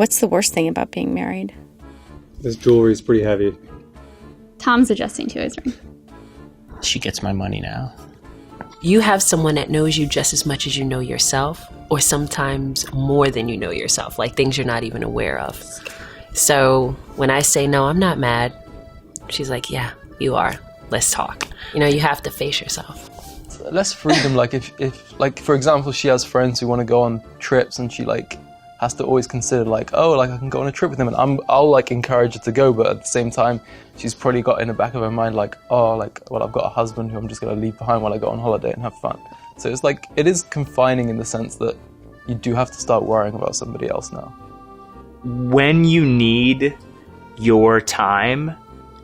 What's the worst thing about being married? This jewelry is pretty heavy. Tom's adjusting to his ring. She gets my money now. You have someone that knows you just as much as you know yourself, or sometimes more than you know yourself, like things you're not even aware of. So when I say, no, I'm not mad, she's like, yeah, you are. Let's talk. You know, you have to face yourself. Less freedom, like if like, for example, she has friends who want to go on trips and she like has to always consider like, oh, like I can go on a trip with them, and I'll like encourage her to go, but at the same time, she's probably got in the back of her mind like, oh, like, well, I've got a husband who I'm just going to leave behind while I go on holiday and have fun. So it's like, it is confining in the sense that you do have to start worrying about somebody else now. When you need your time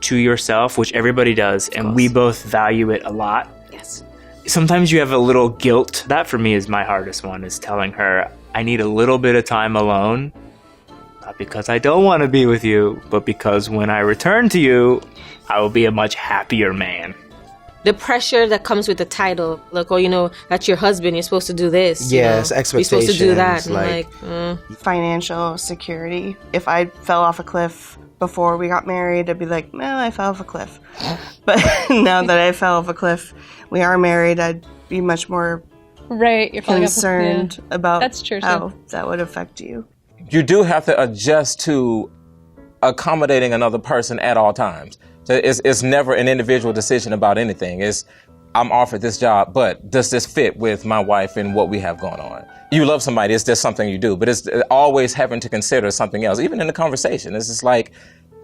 to yourself, which everybody does, and we both value it a lot. Yes. Sometimes you have a little guilt. That for me is my hardest one, is telling her I need a little bit of time alone. Not because I don't want to be with you, but because when I return to you, I will be a much happier man. The pressure that comes with the title, like, oh, you know, that's your husband, you're supposed to do this. Yes, you know, expectations. You're supposed to do that. And like Financial security. If I fell off a cliff before we got married, I'd be like, well, I fell off a cliff. But now that I fell off a cliff, we are married, I'd be much more Right, you're falling concerned about That's true, how that would affect you. You do have to adjust to accommodating another person at all times. So it's never an individual decision about anything. It's, I'm offered this job, but does this fit with my wife and what we have going on? You love somebody, it's just something you do, but it's always having to consider something else, even in the conversation. It's just like,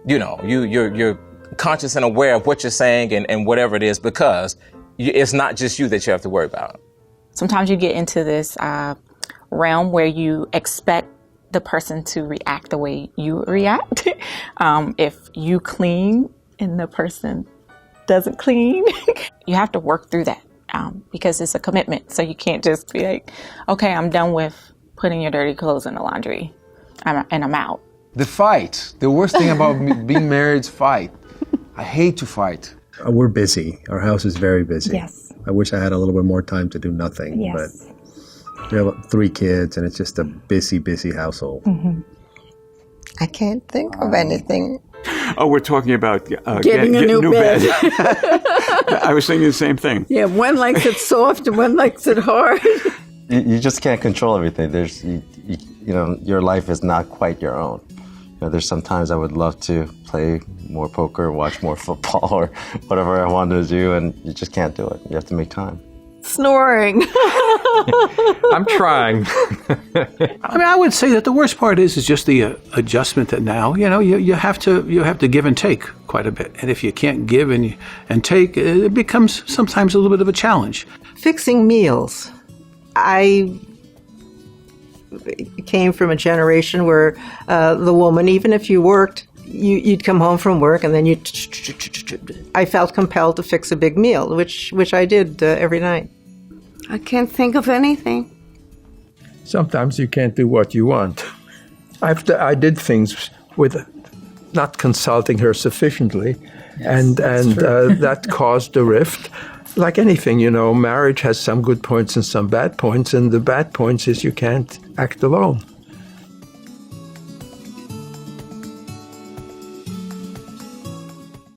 you know, you're conscious and aware of what you're saying and whatever it is, because it's not just you that you have to worry about. Sometimes you get into this realm where you expect the person to react the way you react. If you clean and the person doesn't clean, you have to work through that because it's a commitment. So you can't just be like, okay, I'm done with putting your dirty clothes in the laundry and I'm out. The fight. The worst thing about being married is fight. I hate to fight. We're busy. Our house is very busy. Yes. I wish I had a little bit more time to do nothing. Yes. But we have 3 kids, and it's just a busy, busy household. Mm-hmm. I can't think of anything. Oh, we're talking about getting a new bed. I was thinking the same thing. Yeah, one likes it soft and one likes it hard. You just can't control everything. There's, you know, your life is not quite your own. You know, there's sometimes I would love to play more poker, watch more football, or whatever I want to do, and you just can't do it. You have to make time. Snoring. I'm trying. I mean, I would say that the worst part is just the adjustment that now, you know, you have to give and take quite a bit. And if you can't give and take, it becomes sometimes a little bit of a challenge. Fixing meals. I came from a generation where the woman, even if you worked, you'd come home from work and then I felt compelled to fix a big meal, which I did every night. I can't think of anything. Sometimes you can't do what you want. I did things with not consulting her sufficiently, and that caused a rift. Like anything, you know, marriage has some good points and some bad points, and the bad points is you can't act alone.